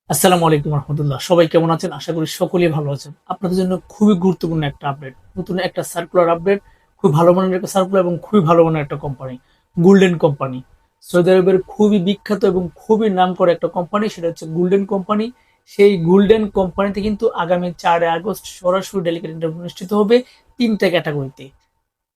আসসালামু আলাইকুম রহমতুল্লাহ। সবাই কেমন আছেন? আশা করি সকলেই ভালো আছেন। আপনাদের জন্য খুবই গুরুত্বপূর্ণ একটা আপডেট, নতুন একটা সার্কুলার আপডেট। খুব ভালো মানের একটা সার্কুলার এবং খুবই ভালো মানের একটা কোম্পানি, গোল্ডেন কোম্পানি। সৌদি আরবের খুবই বিখ্যাত এবং খুবই নামকরা একটা কোম্পানি, সেটা হচ্ছে গোল্ডেন কোম্পানি। সেই গোল্ডেন কোম্পানিতে কিন্তু আগামী 4 আগস্ট সরাসরি ডেলিগেট ইন্টারভিউ অনুষ্ঠিত হবে তিনটা ক্যাটাগরিতে।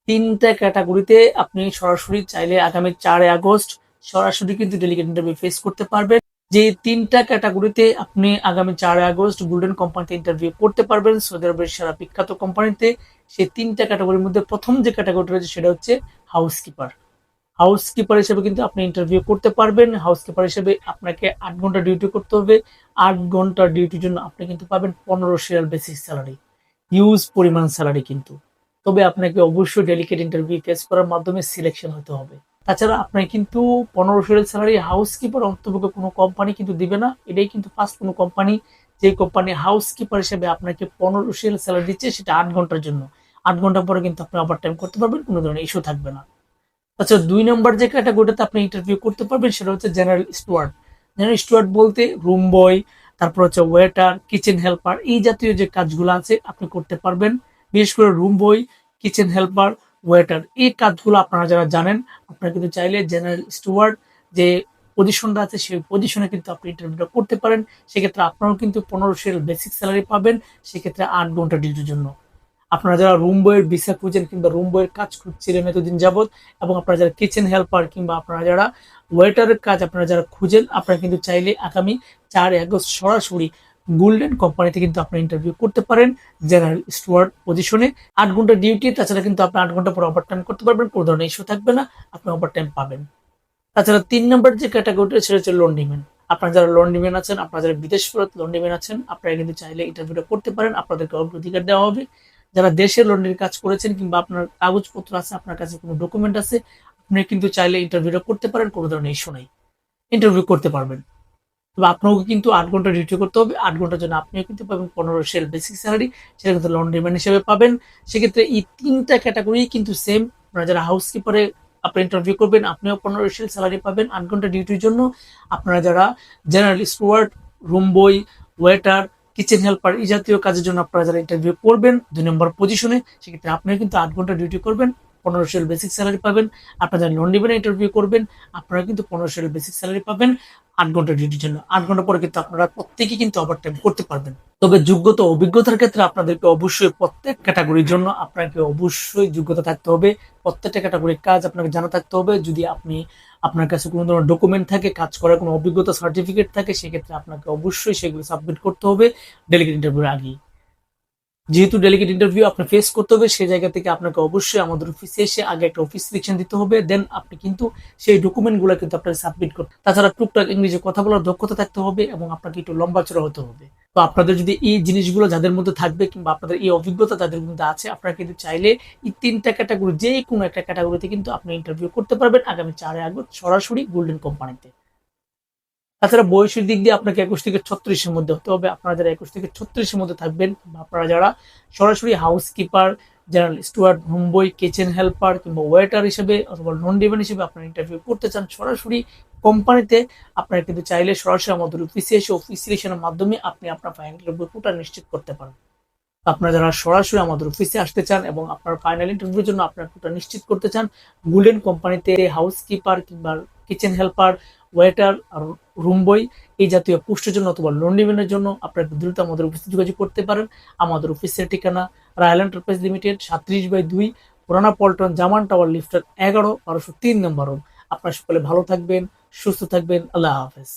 তিনটা ক্যাটাগরিতে আপনি সরাসরি চাইলে আগামী 4 আগস্ট সরাসরি কিন্তু ডেলিগেট ইন্টারভিউ ফেস করতে পারবেন। যে তিনটা ক্যাটাগরিতে আপনি আগামী 4 আগস্ট গোল্ডেন কোম্পানিতে ইন্টারভিউ করতে পারবেন সৌদি আরবের সেরা বিখ্যাত কোম্পানিতে। সেই তিনটা ক্যাটাগরির মধ্যে প্রথম যে ক্যাটাগরিটা রয়েছে সেটা হচ্ছে হাউসকিপার। হাউসকিপার হিসেবে কিন্তু আপনি ইন্টারভিউ করতে পারবেন। হাউসকিপার হিসেবে আপনাকে 8 ঘন্টা ডিউটি করতে হবে। 8 ঘন্টা ডিউটির জন্য আপনি কিন্তু পাবেন 15 রিয়াল বেসিক স্যালারি, হিউজ পরিমাণ স্যালারি কিন্তু। তবে আপনাকে অবশ্যই ডেলিকেট ইন্টারভিউ ফেস করার মাধ্যমে সিলেকশন হতে হবে। তাছাড়া আপনাকে কিন্তু 15 রিয়াল স্যালারি হাউসকিপার অন্তর্ভুক্ত কোনো কোম্পানি কিন্তু দিবে না। এটাই কিন্তু ফার্স্ট কোনো কোম্পানি, যে কোম্পানি হাউসকিপার হিসেবে আপনাকে 15 রিয়াল স্যালারি দিচ্ছে, সেটা 8 ঘন্টার জন্য। 8 ঘন্টা পরে কিন্তু আপনি ওভার টাইম করতে পারবেন, কোনো ধরনের ইস্যু থাকবে না। আচ্ছা, 2 নম্বর যে ক্যাটাগরিতে আপনি ইন্টারভিউ করতে পারবেন সেটা হচ্ছে জেনারেল স্টুয়ার্ড। জেনারেল স্টুয়ার্ড বলতে রুম বয়, তারপর হচ্ছে ওয়েটার, কিচেন হেল্পার, এই জাতীয় যে কাজগুলো আছে আপনি করতে পারবেন। বিশেষ করে রুম বয়, কিচেন হেল্পার, ওয়েটার, এই কাজগুলো আপনারা যারা জানেন, আপনারা কিন্তু চাইলে জেনারেল স্টুয়ার্ড যে পজিশনটা আছে সেই পজিশনে কিন্তু আপনি ইন্টারভিউটা করতে পারেন। সেক্ষেত্রে আপনারাও কিন্তু 15 বেসিক স্যালারি পাবেন, সেক্ষেত্রে 8 ঘন্টা ডিউটির জন্য। আপনারা যারা রুম বয়ের ভিসা খুঁজেন কিংবা রুম বয়ের কাজ খুঁজছিলেন এতদিন যাবত, এবং আপনারা যারা কিচেন হেল্পার কিংবা আপনারা যারা ওয়েটারের কাজ আপনারা যারা খুঁজেন, আপনারা কিন্তু চাইলে আগামী 4 আগস্ট সরাসরি গোল্ডেন কোম্পানিতে কিন্তু আপনি ইন্টারভিউ করতে পারেন জেনারেল স্টুয়ার্ড পজিশনে। 8 ঘন্টা ডিউটি, তাছাড়া কিন্তু আপনি 8 ঘন্টা পর ওভার টাইম করতে পারবেন, কোনো ধরনের ইস্যু থাকবে না, আপনি ওভার টাইম পাবেন। তাছাড়া 3 নম্বর যে ক্যাটাগরিটা সেটা হচ্ছে লন্ড্রিম্যান। আপনারা যারা লন্ড্রিম্যান আছেন, আপনারা যারা বিদেশ ফেরত লন্ড্রিম্যান আছেন, আপনারা কিন্তু চাইলে ইন্টারভিউটা করতে পারেন, আপনাদেরকে অগ্রাধিকার দেওয়া হবে। যারা দেশের লন্ড্রির কাজ করেছেন কিংবা আপনার কাগজপত্র আছে, আপনার কাছে কোনো ডকুমেন্ট আছে, আপনি কিন্তু চাইলে ইন্টারভিউটা করতে পারেন, কোনো ধরনের ইস্যু নাই, ইন্টারভিউ করতে পারবেন। তবে আপনাকে কিন্তু 8 ঘন্টা ডিউটি করতে হবে। 8 ঘন্টার জন্য আপনিও কিন্তু পাবেন 15 বেসিক স্যালারি, সেটা কিন্তু লন্ড্রিম্যান হিসেবে পাবেন। সেক্ষেত্রে এই তিনটা ক্যাটাগরি কিন্তু সেম। আপনারা যারা হাউসকিপারে আপনি ইন্টারভিউ করবেন, আপনিও 15 স্যালারি পাবেন 8 ঘন্টা ডিউটির জন্য। আপনারা যারা general steward, room boy, waiter, kitchen helper, এই জাতীয় কাজের জন্য আপনারা যারা ইন্টারভিউ করবেন 2 নম্বর পজিশনে, সেক্ষেত্রে আপনিও কিন্তু 8 ঘন্টা ডিউটি করবেন, 15 বেসিক স্যালারি পাবেন। আপনারা যারা লন্ড্রিম্যানে ইন্টারভিউ করবেন, আপনারা কিন্তু 15 বেসিক স্যালারি পাবেন 8 ঘন্টা ডিউটির জন্য। 8 ঘন্টা পরে কিন্তু আপনারা প্রত্যেকেই কিন্তু ওভার টাইম করতে পারবেন। তবে যোগ্যতা অভিজ্ঞতার ক্ষেত্রে আপনাদেরকে অবশ্যই প্রত্যেক ক্যাটাগরির জন্য আপনাকে অবশ্যই যোগ্যতা থাকতে হবে। প্রত্যেকটা ক্যাটাগরির কাজ আপনাকে জানা থাকতে হবে। যদি আপনি আপনার কাছে কোনো ধরনের ডকুমেন্ট থাকে, কাজ করার কোনো অভিজ্ঞতা সার্টিফিকেট থাকে, সেক্ষেত্রে আপনাকে অবশ্যই সেগুলো সাবমিট করতে হবে ডেলিগেট ইন্টারভিউর আগেই। যেহেতু ডেলিগেট ইন্টারভিউ আপনি ফেস করতে হবে, সেই জায়গা থেকে আপনাকে অবশ্যই আমাদের অফিসে এসে আগে একটা অফিস সিলেকশন দিতে হবে, দেন আপনি কিন্তু সেই ডকুমেন্টগুলো কিন্তু আপনাকে সাবমিট করতে। তাছাড়া টুকটাক ইংরেজি কথা বলার দক্ষতা থাকতে হবে এবং আপনাকে একটু লম্বা চড়া হতে হবে। তো আপনাদের যদি এই জিনিসগুলো যাদের মধ্যে থাকবে কিংবা আপনাদের এই অভিজ্ঞতা যাদের মধ্যে আছে, আপনারা কিন্তু চাইলে এই তিনটা ক্যাটাগরি যে কোনো একটা ক্যাটাগরিতে কিন্তু আপনি ইন্টারভিউ করতে পারবেন আগামী 4 আগস্ট সরাসরি গোল্ডেন কোম্পানিতে। তাছাড়া বয়সের দিক দিয়ে আপনাকে 21 থেকে 36-এর মধ্যে হতে হবে। আপনারা যারা 21 থেকে 36-এর মধ্যে থাকবেন, বা আপনারা যারা সরাসরি house keeper, general steward, home boy, kitchen helper কিংবা ওয়েটার হিসেবে অথবা নন ডিভেন হিসেবে আপনারা ইন্টারভিউ করতে চান সরাসরি কোম্পানিতে, আপনারা কিন্তু চাইলে সরাসরি আমাদের অফিসে এসে অফিস সিলেকশনের মাধ্যমে আপনি আপনার ফাইনাল ইন্টারভিউটা নিশ্চিত করতে পারেন। আপনারা যারা সরাসরি আমাদের অফিসে আসতে চান এবং আপনার ফাইনাল ইন্টারভিউর জন্য আপনার কোটা নিশ্চিত করতে চান গোল্ডেন কোম্পানিতে হাউস কিপার কিংবা কিচেন হেল্পার, ওয়েটার আর রুম বয়, এই জাতীয় পোস্টের জন্য অথবা লন্ড্রিম্যানের জন্য আপনারা দ্রুত আমাদের অফিসে যোগাযোগ করতে পারেন। আমাদের অফিসের ঠিকানা রায়ল এন্টারপ্রাইজ লিমিটেড, 37/2, পুরানা পল্টন, জামান টাওয়ার, লিফটার 11, 1203 নম্বর রুম। আপনারা সকলে ভালো থাকবেন, সুস্থ থাকবেন। আল্লাহ হাফেজ।